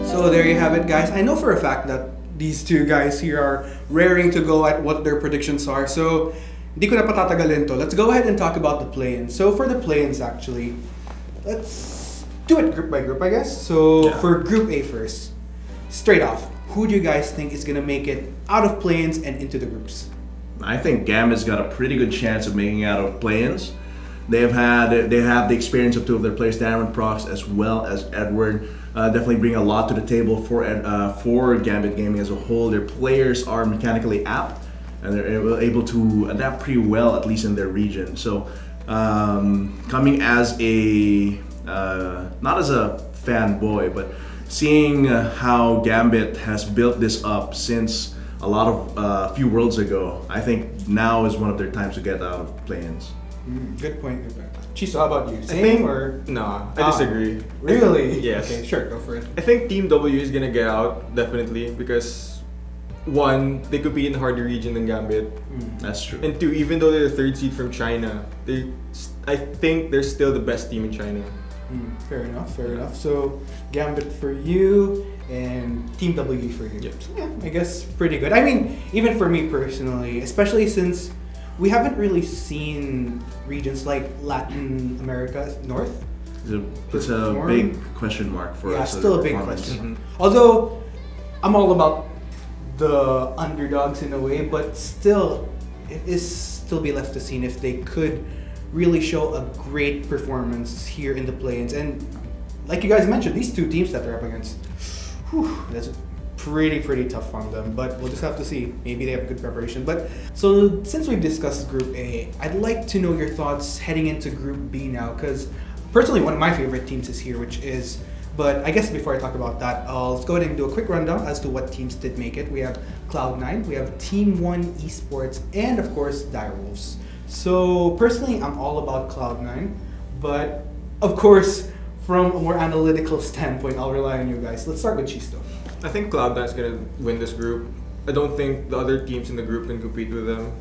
So there you have it, guys. I know for a fact that these two guys here are raring to go at what their predictions are. So, hindi ko na patatagalin to. Let's go ahead and talk about the play-ins. So for the play-ins, actually, let's do it group by group, I guess. So for Group A first, straight off, who do you guys think is gonna make it out of play-ins and into the groups? I think Gambit's got a pretty good chance of making it out of play-ins. They have the experience of two of their players, Darren Prox as well as Edward. Definitely bring a lot to the table for Gambit Gaming as a whole. Their players are mechanically apt and they're able to adapt pretty well, at least in their region. So coming as a not as a fanboy, but seeing how Gambit has built this up since a few worlds ago, I think now is one of their times to get out of play-ins. Good point. Chiso, how about you? Same I think, or? No, I disagree. Really? Yes. Okay, sure, go for it. I think Team W is gonna get out, definitely, because one, they compete in a harder region than Gambit. That's true. And two, even though they're the third seed from China, I think they're still the best team in China. Fair enough, fair enough. So, Gambit for you and Team W for you. Yep. So, yeah, I guess pretty good. I mean, even for me personally, especially since we haven't really seen regions like Latin America North. It's a big question mark for us. Yeah, still a big question. Although, I'm all about the underdogs in a way, but still, it is still be left to see if they could really show a great performance here in the play-ins. And like you guys mentioned, these two teams that they're up against, that's pretty tough on them, but we'll just have to see. Maybe they have good preparation. But so since we've discussed Group A, I'd like to know your thoughts heading into Group B now, because personally one of my favorite teams is here, but I guess before I talk about that, let's go ahead and do a quick rundown as to what teams did make it. We have Cloud9, we have Team 1 Esports, and of course Direwolves. So personally, I'm all about Cloud9, but of course, from a more analytical standpoint, I'll rely on you guys. Let's start with Chisto. I think Cloud9 is gonna win this group. I don't think the other teams in the group can compete with them.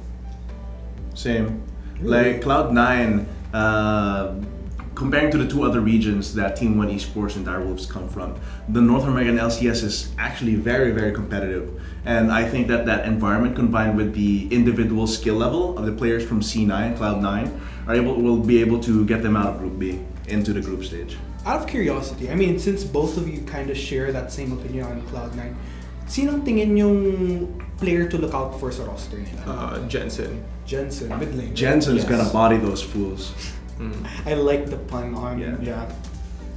Same. Like Cloud9, comparing to the two other regions that Team 1 Esports and Direwolves come from, the North American LCS is actually very competitive. And I think that environment combined with the individual skill level of the players from C9, Cloud9, will be able to get them out of Group B into the group stage. Out of curiosity, I mean, since both of you kind of share that same opinion on Cloud9, sinong tingin yung player to look out for sa roster nila? Jensen. Jensen, mid lane. Jensen's gonna body those fools. I like the pun on,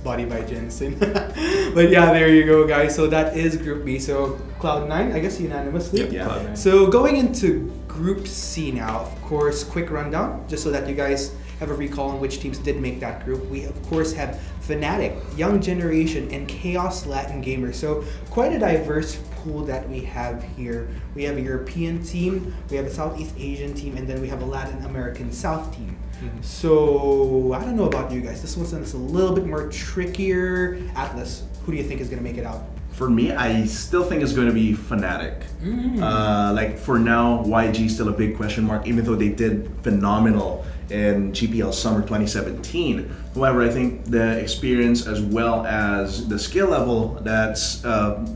body by Jensen. But yeah, there you go, guys. So that is Group B. So Cloud9, I guess unanimously. Yep, yeah. Cloud9. So going into Group C now, of course, quick rundown, just so that you guys have a recall on which teams did make that group. We of course have Fnatic, Young Generation, and Chaos Latin Gamers. So quite a diverse pool that we have here. We have a European team, we have a Southeast Asian team, and then we have a Latin American South team. So I don't know about you guys. This one's a little bit more trickier. Atlas, who do you think is going to make it out? For me, I still think it's going to be Fnatic. Like for now, YG is still a big question mark, even though they did phenomenal in GPL Summer 2017. However, I think the experience as well as the skill level that's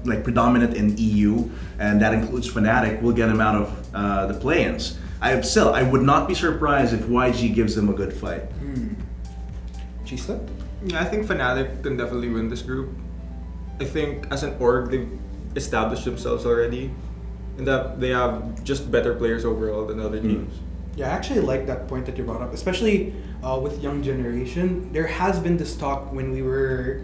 like predominant in EU, and that includes Fnatic, will get them out of the play-ins. I would not be surprised if YG gives them a good fight. Chista? Yeah, I think Fnatic can definitely win this group. I think as an org, they've established themselves already, and that they have just better players overall than other teams. Yeah, I actually like that point that you brought up, especially with Young Generation. There has been this talk when we were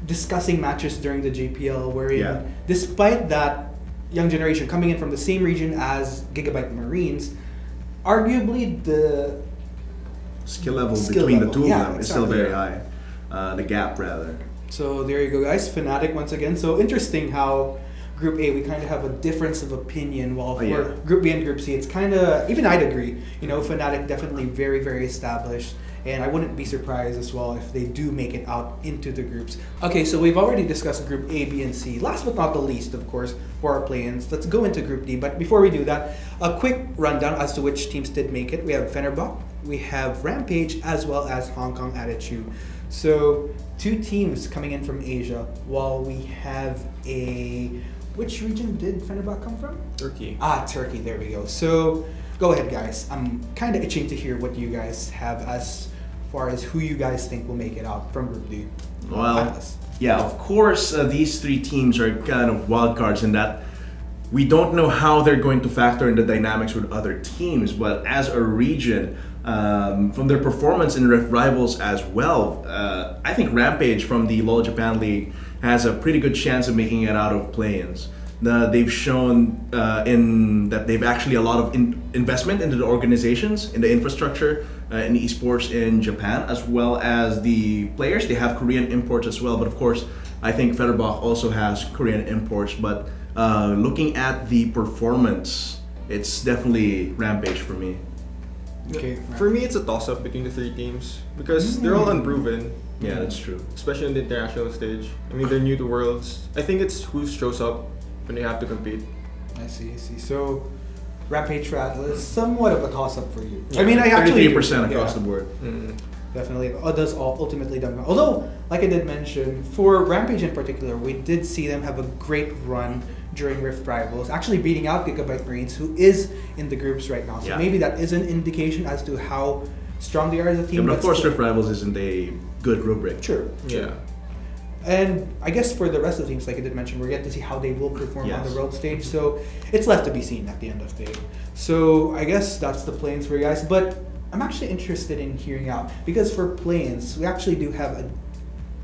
discussing matches during the JPL, where despite that, Young Generation coming in from the same region as Gigabyte Marines, arguably the skill level between the two of them is still very high. The gap, rather. So there you go, guys. Fnatic once again. So interesting how Group A, we kind of have a difference of opinion, while for Group B and Group C, it's kind of, even I'd agree, you know, Fnatic definitely very established, and I wouldn't be surprised as well if they do make it out into the groups. Okay, so we've already discussed Group A, B, and C. Last but not the least, of course, for our play-ins, let's go into Group D. But before we do that, a quick rundown as to which teams did make it. We have Fenerbahce, we have Rampage as well as Hong Kong Attitude. So 2 teams coming in from Asia, while we have which region did Fenerbahce come from? Turkey. Turkey, there we go. So go ahead, guys. I'm kind of itching to hear what you guys have as far as who you guys think will make it out from Group D. Well, yeah, of course, these 3 teams are kind of wild cards in that we don't know how they're going to factor in the dynamics with other teams, but as a region, from their performance in Rift Rivals as well, I think Rampage from the LoL Japan League has a pretty good chance of making it out of play-ins. They've shown in that they've actually a lot of investment into the organizations, in the infrastructure, in esports in Japan, as well as the players. They have Korean imports as well, but of course, I think Fenerbahce also has Korean imports. But looking at the performance, it's definitely Rampage for me. Okay. For me, it's a toss-up between the 3 teams because they're all unproven. Yeah, that's true. Especially on the international stage. I mean, they're new to Worlds. I think it's who shows up when they have to compete. I see. So Rampage for Atlas, somewhat of a toss-up for you. Yeah, I mean, I actually 33% across the board. Definitely, does ultimately done well. Although, like I did mention, for Rampage in particular, we did see them have a great run during Rift Rivals, actually beating out Gigabyte Marines, who is in the groups right now. So maybe that is an indication as to how strong they are as a team. Yeah, but of course, Rift Rivals isn't a good rubric. True. Yeah. And I guess for the rest of the teams, like I did mention, we're yet to see how they will perform on the world stage. So it's left to be seen at the end of the day. So I guess that's the play-ins for you guys. But I'm actually interested in hearing out, because for play-ins, we actually do have a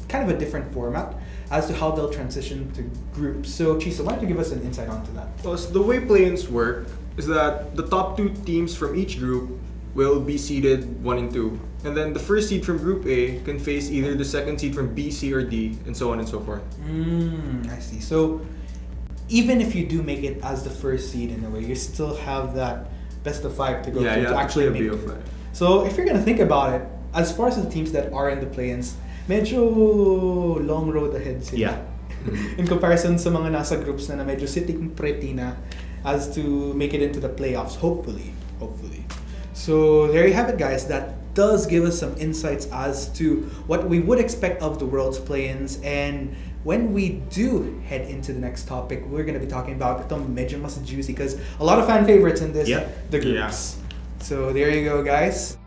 kind of a different format as to how they'll transition to groups. So Chisa, why don't you give us an insight onto that? Well, so the way play-ins work is that the top 2 teams from each group will be seeded 1 and 2. And then the first seed from Group A can face either the second seed from B, C, or D, and so on and so forth. I see. So even if you do make it as the first seed in a way, you still have that best of 5 to go through to actually make it. So if you're gonna think about it, as far as the teams that are in the play-ins, medyo long road ahead sila. Yeah. In comparison sa mga nasa groups na medyo sitting pretty na as to make it into the playoffs, hopefully. So there you have it, guys. That does give us some insights as to what we would expect of the World's play-ins. And when we do head into the next topic, we're going to be talking about itong medyo mas juicy because a lot of fan favorites in this, the groups. So there you go, guys.